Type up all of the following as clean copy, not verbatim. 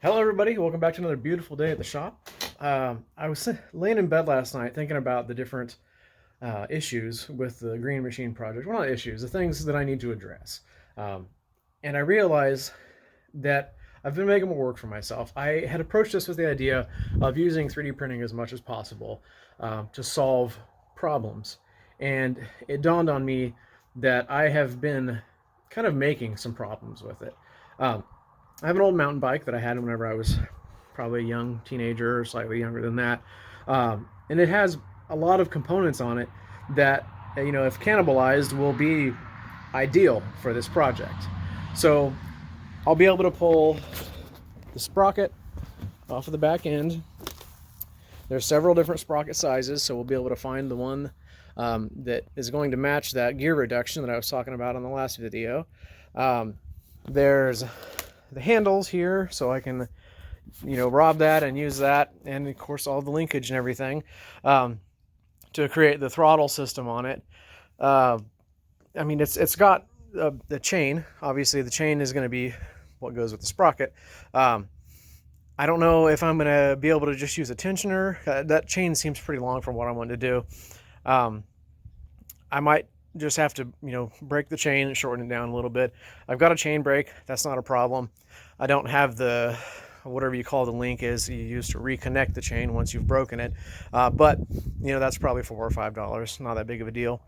Hello, everybody. Welcome back to another beautiful day at the shop. I was laying in bed last night thinking about the different issues with the Green Machine project. Well, not issues, the things that I need to address. Um, and I realized that I've been making more work for myself. I had approached this with the idea of using 3D printing as much as possible to solve problems. And it dawned on me that I have been kind of making some problems with it. Um, I have an old mountain bike that I had whenever I was probably a young teenager or slightly younger than that. And it has a lot of components on it that, if cannibalized, will be ideal for this project. So I'll be able to pull the sprocket off of the back end. There's several different sprocket sizes, so we'll be able to find the one that is going to match that gear reduction that I was talking about on the last video. There's the handles here, so I can, rob that and use that, and of course all the linkage and everything to create the throttle system on it. It's got the chain. Obviously, the chain is going to be what goes with the sprocket. I don't know if I'm going to be able to just use a tensioner. That chain seems pretty long from what I want to do. I might just have to, break the chain and shorten it down a little bit. I've got a chain brake. That's not a problem. I don't have the, whatever you call the link is you use to reconnect the chain once you've broken it. But, that's probably $4 or $5. Not that big of a deal.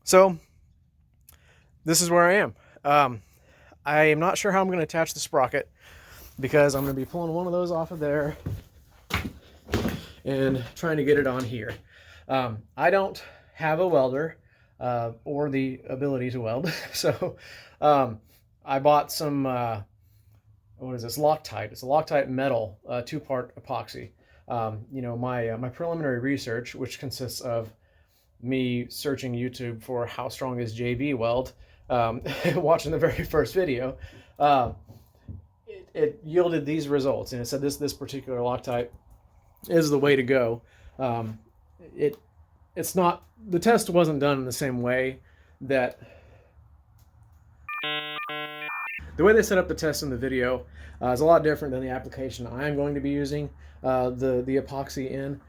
So this is where I am. I am not sure how I'm going to attach the sprocket because I'm going to be pulling one of those off of there and trying to get it on here. I don't have a welder or the ability to weld. So I bought some, what is this, Loctite. It's a Loctite metal two-part epoxy. My preliminary research, which consists of me searching YouTube for how strong is JB weld, watching the very first video, it yielded these results, and it said this particular Loctite is the way to go. It's not, the test wasn't done in the same way that the way they set up the test in the video is a lot different than the application I'm going to be using the epoxy in,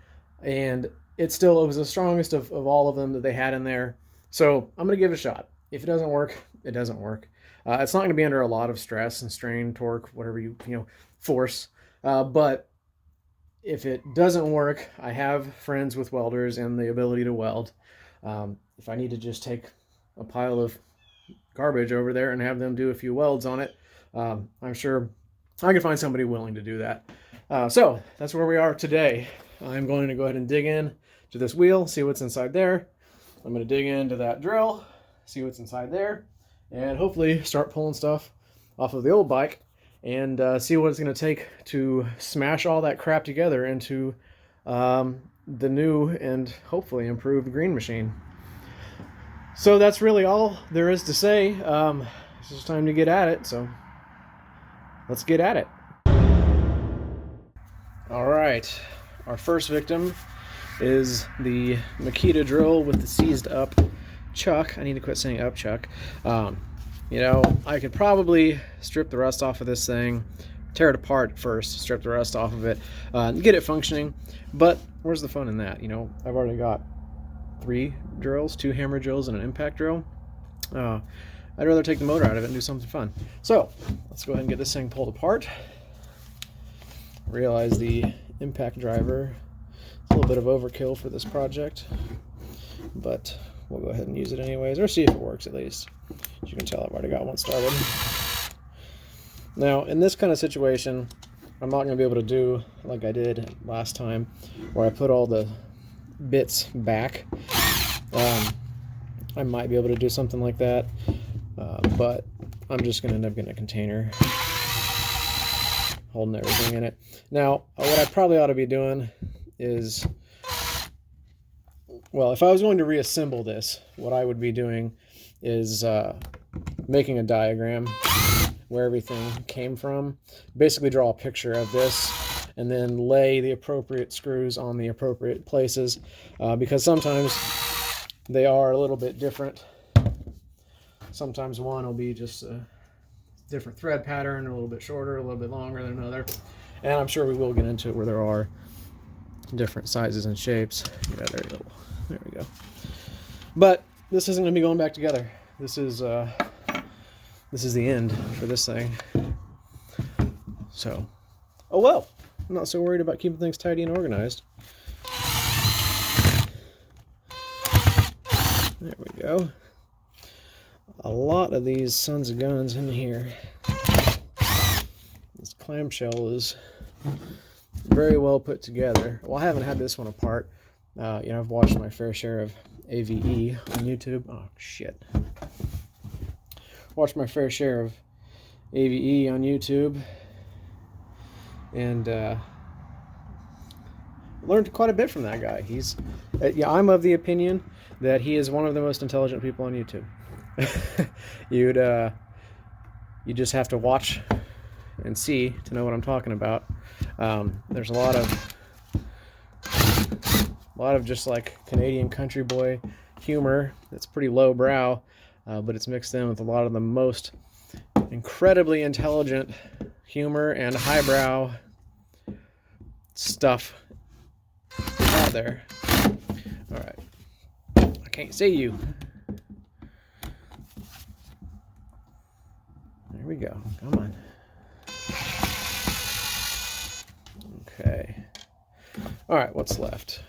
and it was the strongest of all of them that they had in there. So I'm going to give it a shot. If it doesn't work, it doesn't work. It's not going to be under a lot of stress and strain, torque, whatever you force. But if it doesn't work, I have friends with welders and the ability to weld. If I need to just take a pile of garbage over there and have them do a few welds on it, I'm sure I can find somebody willing to do that. So that's where we are today. I'm going to go ahead and dig in to this wheel, see what's inside there. I'm going to dig into that drill, see what's inside there, and hopefully start pulling stuff off of the old bike and see what it's going to take to smash all that crap together into the new and hopefully improved Green Machine. So that's really all there is to say. It's just time to get at it, so let's get at it. All right, our first victim is the Makita drill with the seized up chuck. I need to quit saying up chuck. I could probably strip the rust off of this thing, tear it apart first, strip the rust off of it, get it functioning. But where's the fun in that? I've already got 3 drills, 2 hammer drills and an impact drill. I'd rather take the motor out of it and do something fun. So let's go ahead and get this thing pulled apart. Realize the impact driver is a little bit of overkill for this project, but we'll go ahead and use it anyways, or see if it works at least. As you can tell, I've already got one started. Now, in this kind of situation, I'm not going to be able to do like I did last time, where I put all the bits back. I might be able to do something like that, but I'm just going to end up getting a container holding everything in it. Now, what I probably ought to be doing is, well, if I was going to reassemble this, what I would be doing is making a diagram where everything came from. Basically draw a picture of this and then lay the appropriate screws on the appropriate places, because sometimes they are a little bit different. Sometimes one will be just a different thread pattern, a little bit shorter, a little bit longer than another. And I'm sure we will get into it where there are different sizes and shapes. Yeah, there we go. But this isn't going to be going back together. This is the end for this thing. So, oh well. I'm not so worried about keeping things tidy and organized. There we go. A lot of these sons of guns in here. This clamshell is very well put together. Well, I haven't had this one apart. I've watched my fair share of AVE on YouTube. Oh, shit. Watched my fair share of AVE on YouTube. And learned quite a bit from that guy. I'm of the opinion that he is one of the most intelligent people on YouTube. You just have to watch and see to know what I'm talking about. There's a lot of just like Canadian country boy humor that's pretty low brow, but it's mixed in with a lot of the most incredibly intelligent humor and highbrow stuff out there. All right, I can't see you. There we go. Come on. Okay. All right, what's left?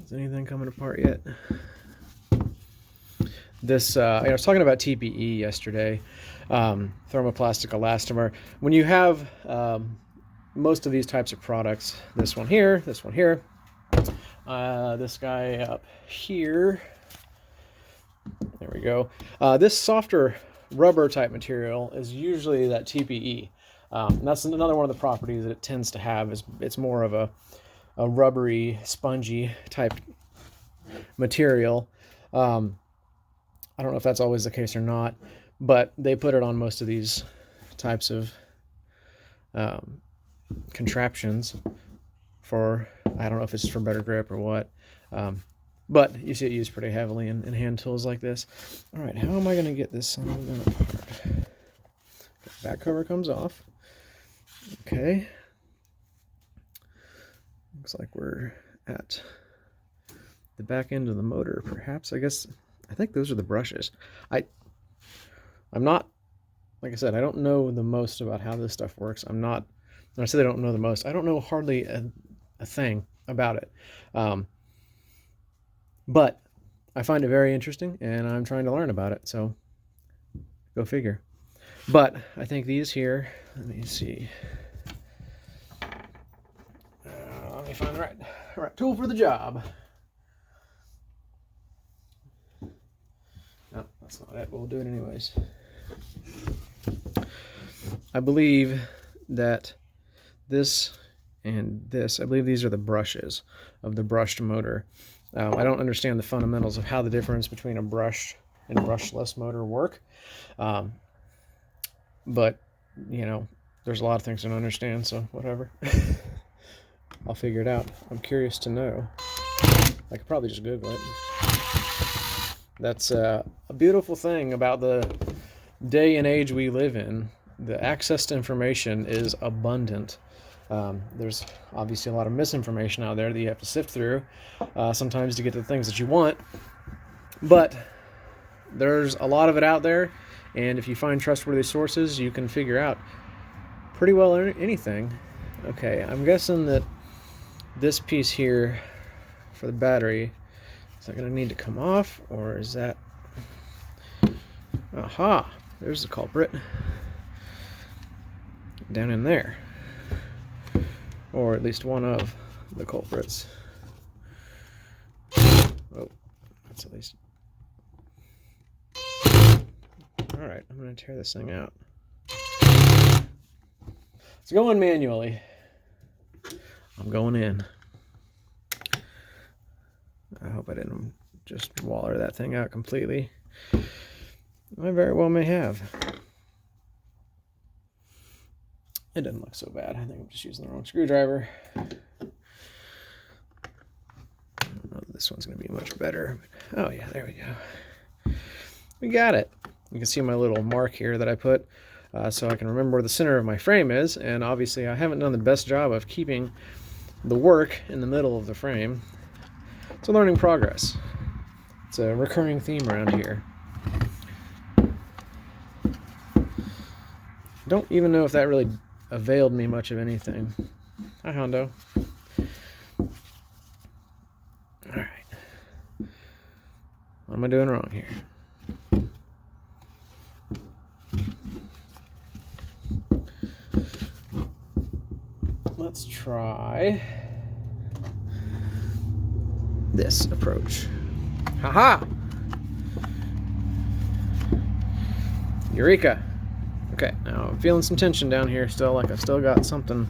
Is anything coming apart yet? This, I was talking about TPE yesterday, thermoplastic elastomer. When you have most of these types of products, this one here, this guy up here, there we go. This softer rubber type material is usually that TPE. That's another one of the properties that it tends to have, is it's more of a rubbery, spongy type material. I don't know if that's always the case or not, but they put it on most of these types of contraptions for, I don't know if it's for better grip or what, but you see it used pretty heavily in hand tools like this. All right, how am I going to get this son of a gun apart? Back cover comes off. Okay. Looks like we're at the back end of the motor, perhaps. I think those are the brushes. I'm not, like I said, I don't know the most about how this stuff works. When I say I don't know the most, I don't know hardly a thing about it. But I find it very interesting, and I'm trying to learn about it, so go figure. But I think these here, let me see. Let me find the right tool for the job. No, that's not it. We'll do it anyways. I believe that this and this, I believe these are the brushes of the brushed motor. I don't understand the fundamentals of how the difference between a brushed and brushless motor work. But, there's a lot of things I don't understand, so whatever. I'll figure it out. I'm curious to know. I could probably just Google it. That's a beautiful thing about the day and age we live in. The access to information is abundant. There's obviously a lot of misinformation out there that you have to sift through sometimes to get to the things that you want. But there's a lot of it out there, and if you find trustworthy sources, you can figure out pretty well anything. Okay, I'm guessing that this piece here for the battery, is that going to need to come off, or is that... Aha! There's the culprit. Down in there. Or at least one of the culprits. Oh, that's at least... Alright, I'm going to tear this thing out. It's going manually. I'm going in. I hope I didn't just waller that thing out completely. I very well may have. It doesn't look so bad. I think I'm just using the wrong screwdriver. I don't know if this one's going to be much better. Oh yeah, there we go. We got it. You can see my little mark here that I put. so I can remember where the center of my frame is. And obviously I haven't done the best job of keeping the work in the middle of the frame. It's a learning progress. It's a recurring theme around here. Don't even know if that really availed me much of anything. Hi, Hondo. Alright. What am I doing wrong here? Let's try this approach. Haha! Eureka! Okay, now I'm feeling some tension down here still, like I've still got something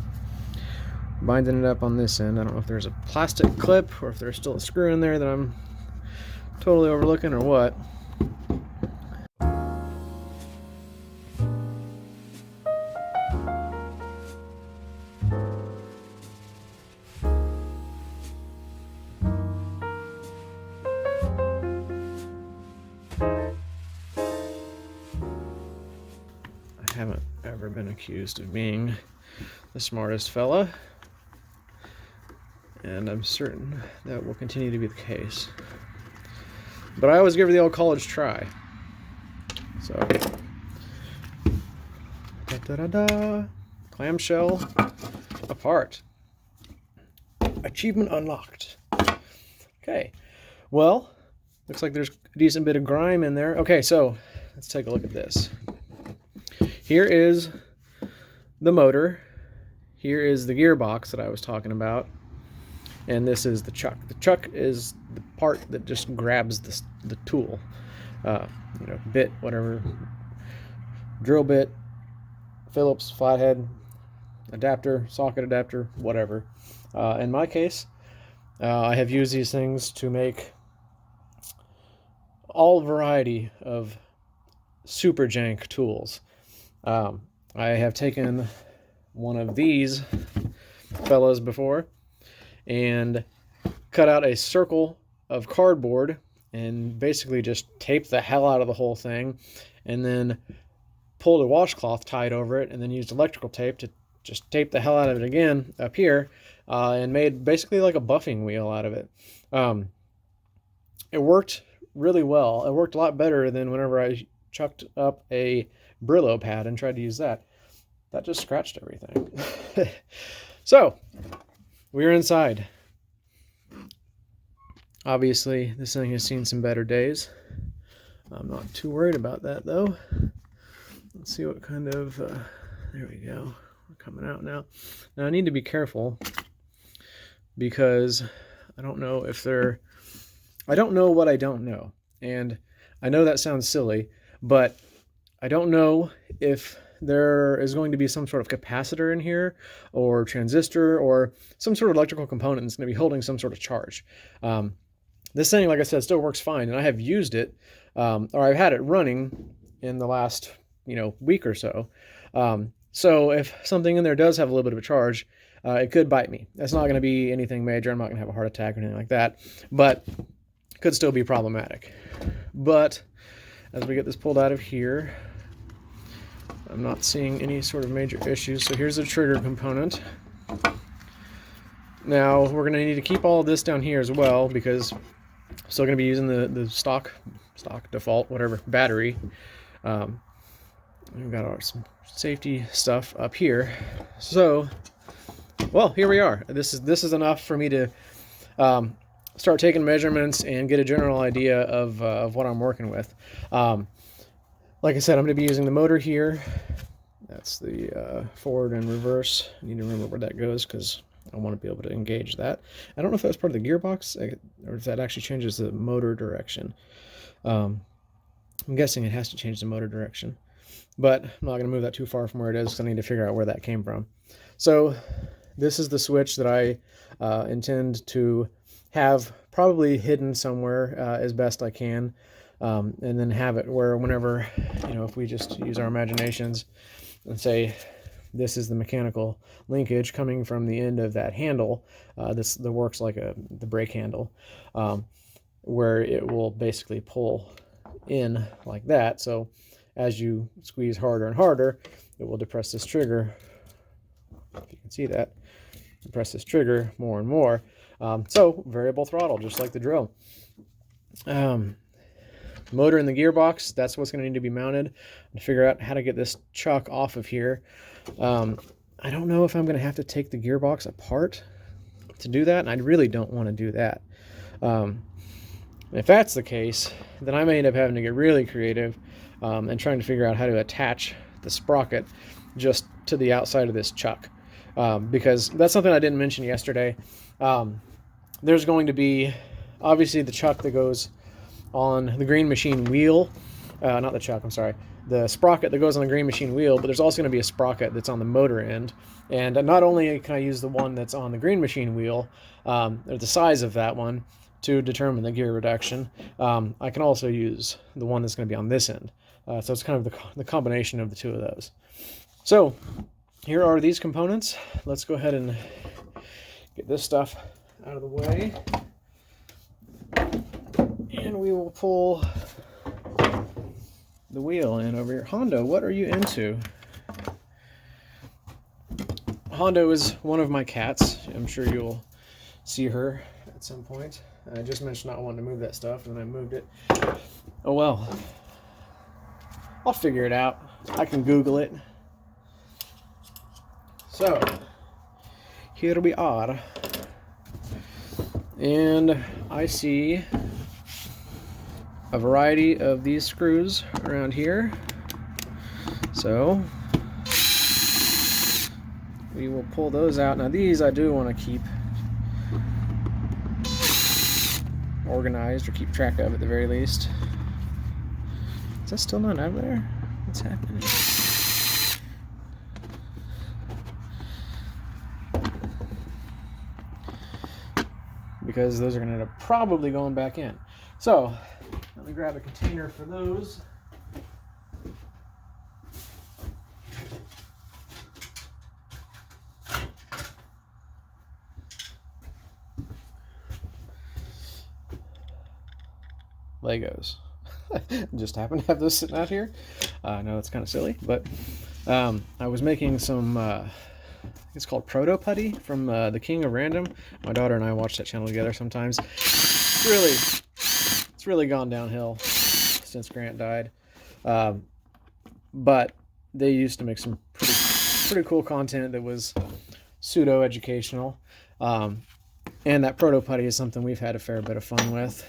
binding it up on this end. I don't know if there's a plastic clip or if there's still a screw in there that I'm totally overlooking or what. I haven't ever been accused of being the smartest fella, and I'm certain that will continue to be the case. But I always give her the old college try. So, da-da-da-da, clamshell apart. Achievement unlocked. Okay, well, looks like there's a decent bit of grime in there. Okay, so let's take a look at this. Here is the motor. Here is the gearbox that I was talking about. And this is the chuck. The chuck is the part that just grabs the tool. Bit, whatever. Drill bit, Phillips, flathead, adapter, socket adapter, whatever. In my case, I have used these things to make all variety of super jank tools. I have taken one of these fellas before and cut out a circle of cardboard and basically just taped the hell out of the whole thing, and then pulled a washcloth tied over it, and then used electrical tape to just tape the hell out of it again up here, and made basically like a buffing wheel out of it. It worked really well. It worked a lot better than whenever I chucked up a Brillo pad and tried to use that. That just scratched everything. So, we're inside. Obviously, this thing has seen some better days. I'm not too worried about that, though. Let's see what kind of... there we go. We're coming out now. Now, I need to be careful because I don't know if they're... I don't know what I don't know. And I know that sounds silly, but I don't know if there is going to be some sort of capacitor in here or transistor or some sort of electrical component that's going to be holding some sort of charge. This thing, like I said, still works fine, and I have used it, or I've had it running in the last, week or so. So if something in there does have a little bit of a charge, it could bite me. That's not going to be anything major. I'm not going to have a heart attack or anything like that, but it could still be problematic. But as we get this pulled out of here, I'm not seeing any sort of major issues. So here's the trigger component. Now we're going to need to keep all of this down here as well, because I'm still going to be using the stock default, whatever, battery. We've got some safety stuff up here. So, well, here we are. This is enough for me to start taking measurements and get a general idea of what I'm working with. Like I said, I'm going to be using the motor here. That's the forward and reverse. I need to remember where that goes because I want to be able to engage that. I don't know if that's part of the gearbox or if that actually changes the motor direction. I'm guessing it has to change the motor direction, but I'm not going to move that too far from where it is because I need to figure out where that came from. So this is the switch that I intend to have probably hidden somewhere as best I can. And then have it where whenever, if we just use our imaginations and say this is the mechanical linkage coming from the end of that handle, this works like the brake handle, where it will basically pull in like that. So as you squeeze harder and harder, it will depress this trigger. If you can see that, depress this trigger more and more. So variable throttle, just like the drill. Motor in the gearbox, that's what's going to need to be mounted. To figure out how to get this chuck off of here. I don't know if I'm going to have to take the gearbox apart to do that, and I really don't want to do that. If that's the case, then I may end up having to get really creative and trying to figure out how to attach the sprocket just to the outside of this chuck, because that's something I didn't mention yesterday. There's going to be obviously the chuck that goes on the Green Machine wheel, not the chuck, I'm sorry, the sprocket that goes on the Green Machine wheel, but there's also going to be a sprocket that's on the motor end. And not only can I use the one that's on the Green Machine wheel, or the size of that one, to determine the gear reduction, I can also use the one that's going to be on this end. So it's kind of the combination of the two of those. So here are these components. Let's go ahead and get this stuff out of the way. And we will pull the wheel in over here. Hondo, what are you into? Hondo is one of my cats. I'm sure you'll see her at some point. I just mentioned not wanting to move that stuff, and then I moved it. Oh well. I'll figure it out. I can Google it. So, here we are. And I see a variety of these screws around here. So we will pull those out. Now these I do want to keep organized, or keep track of at the very least. Is that still not out of there? What's happening? Because those are going to end up probably going back in. So let me grab a container for those. Legos. Just happen to have those sitting out here. I know it's kind of silly, but I was making some, it's called Proto Putty from the King of Random. My daughter and I watch that channel together sometimes. It's really gone downhill since Grant died. But they used to make some pretty cool content that was pseudo-educational. And that Proto Putty is something we've had a fair bit of fun with.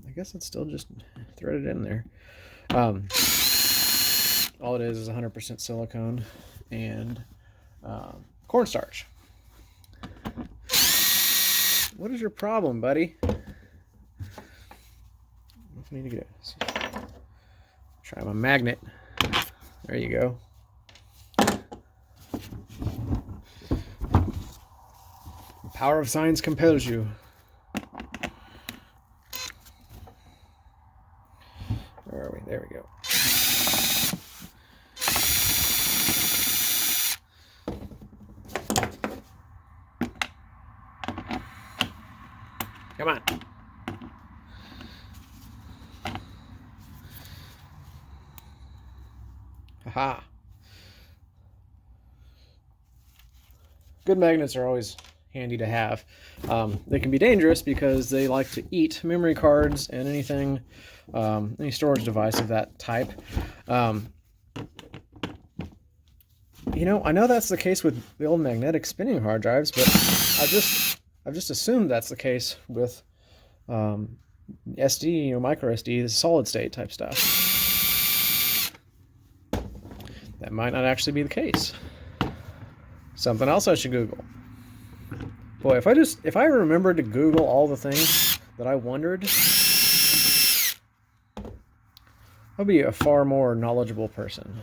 I guess it's still just threaded in there. All it is 100% silicone and cornstarch. What is your problem, buddy? I need to get it. Try my magnet. There you go. The power of science compels you. Where are we? There we go. Come on. Haha. Good magnets are always handy to have. They can be dangerous because they like to eat memory cards and anything, any storage device of that type. You know, I know that's the case with the old magnetic spinning hard drives, but I've just assumed that's the case with SD, you know, micro SD, the solid state type stuff. That might not actually be the case. Something else I should Google. Boy, if I remembered to Google all the things that I wondered, I'll be a far more knowledgeable person.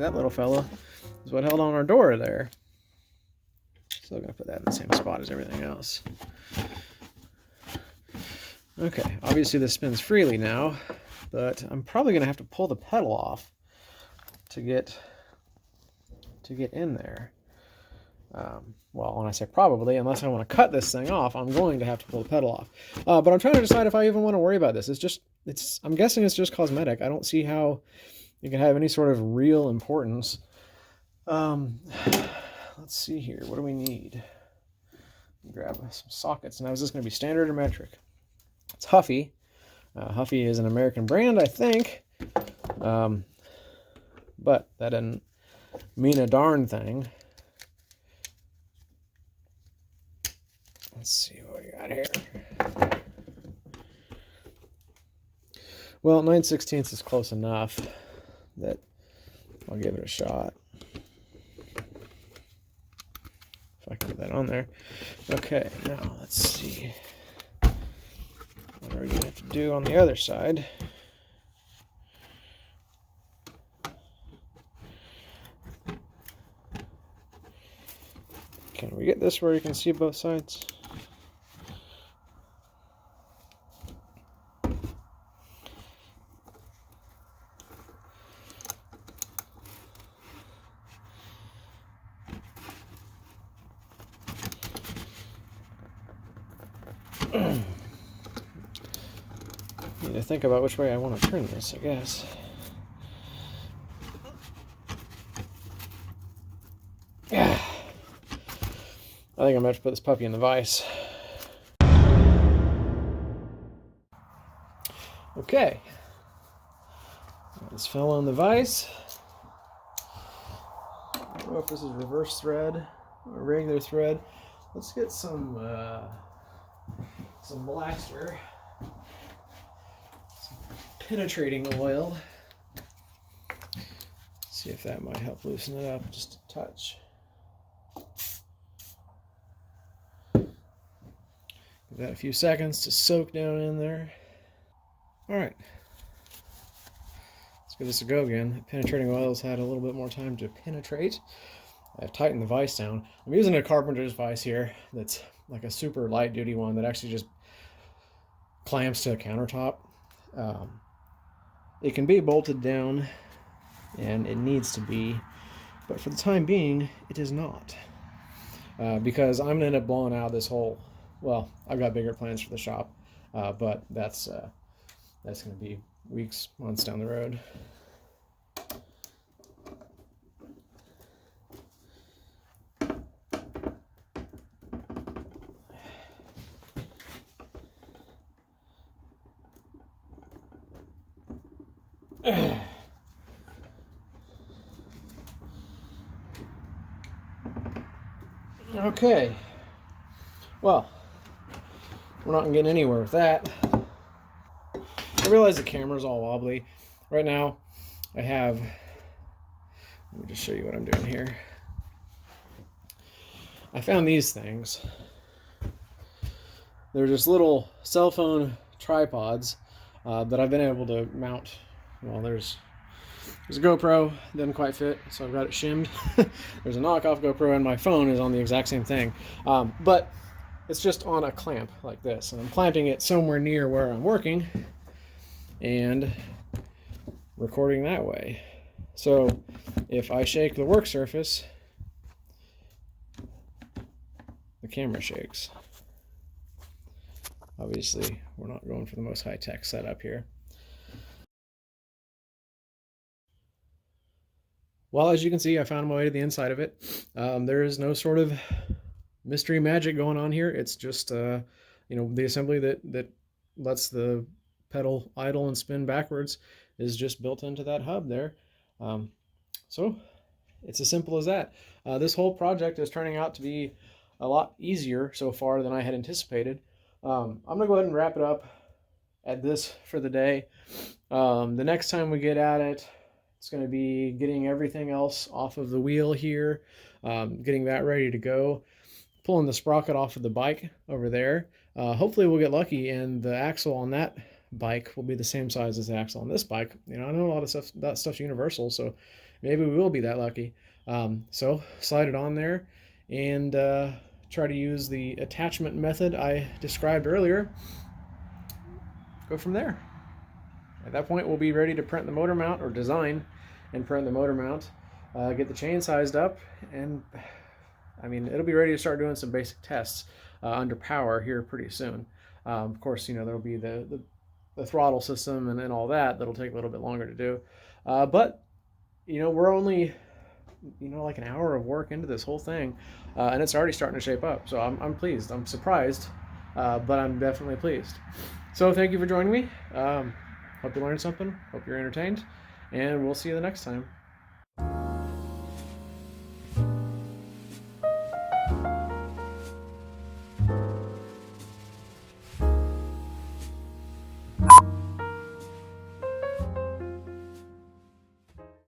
that little fella is what held on our door there. Still gonna put that in the same spot as everything else. Okay, obviously this spins freely now, but I'm probably gonna have to pull the pedal off to get in there. Well, when I say probably, unless I want to cut this thing off, I'm going to have to pull the pedal off. But I'm trying to decide if I even want to worry about this. I'm guessing it's just cosmetic. I don't see how it can have any sort of real importance. Let's see here. What do we need? Grab some sockets. Now, is this going to be standard or metric? It's Huffy. Huffy is an American brand, I think. But that doesn't mean a darn thing. Let's see what we got here. Well, 9/16 is close enough that I'll give it a shot. If I can get that on there. Okay, now let's see. What are we going to have to do on the other side? Can we get this where you can see both sides? Need to think about which way I want to turn this, I guess. Yeah. I think I'm going to have to put this puppy in the vise. Okay. Got this fellow in the vise. I don't know if this is reverse thread or regular thread. Let's get some blaster. Some penetrating oil. See if that might help loosen it up just a touch. Give that a few seconds to soak down in there. All right, let's give this a go again. The penetrating oil's had a little bit more time to penetrate. I've tightened the vise down. I'm using a carpenter's vise here that's like a super light duty one that actually just clamps to a countertop. It can be bolted down, and it needs to be, but for the time being, it is not. Because I'm gonna end up blowing out this whole. Well, I've got bigger plans for the shop, but that's going to be weeks, months down the road. Okay. Well, we're not getting anywhere with that. I realize the camera's all wobbly. Right now, I have, let me just show you what I'm doing here. I found these things. They're just little cell phone tripods that I've been able to mount. Well, there's a GoPro, doesn't quite fit, so I've got it shimmed. There's a knockoff GoPro, and my phone is on the exact same thing. But it's just on a clamp like this, and I'm clamping it somewhere near where I'm working and recording that way. So if I shake the work surface, the camera shakes. Obviously, we're not going for the most high-tech setup here. Well, as you can see, I found my way to the inside of it. There is no sort of mystery magic going on here. It's just, the assembly that lets the pedal idle and spin backwards is just built into that hub there. So it's as simple as that. This whole project is turning out to be a lot easier so far than I had anticipated. I'm gonna go ahead and wrap it up at this for the day. The next time we get at it, it's going to be getting everything else off of the wheel here, getting that ready to go, pulling the sprocket off of the bike over there. Hopefully we'll get lucky and the axle on that bike will be the same size as the axle on this bike. I know a lot of stuff, that stuff's universal, so maybe we will be that lucky. So slide it on there and try to use the attachment method I described earlier. Go from there. At that point, we'll be ready to print the motor mount, or design and print the motor mount, get the chain sized up, and I mean, it'll be ready to start doing some basic tests under power here pretty soon. Of course, there'll be the throttle system and all that. That'll take a little bit longer to do. But, we're only, like an hour of work into this whole thing, and it's already starting to shape up. So I'm pleased. I'm surprised, but I'm definitely pleased. So thank you for joining me. Hope you learned something. Hope you're entertained. And we'll see you the next time.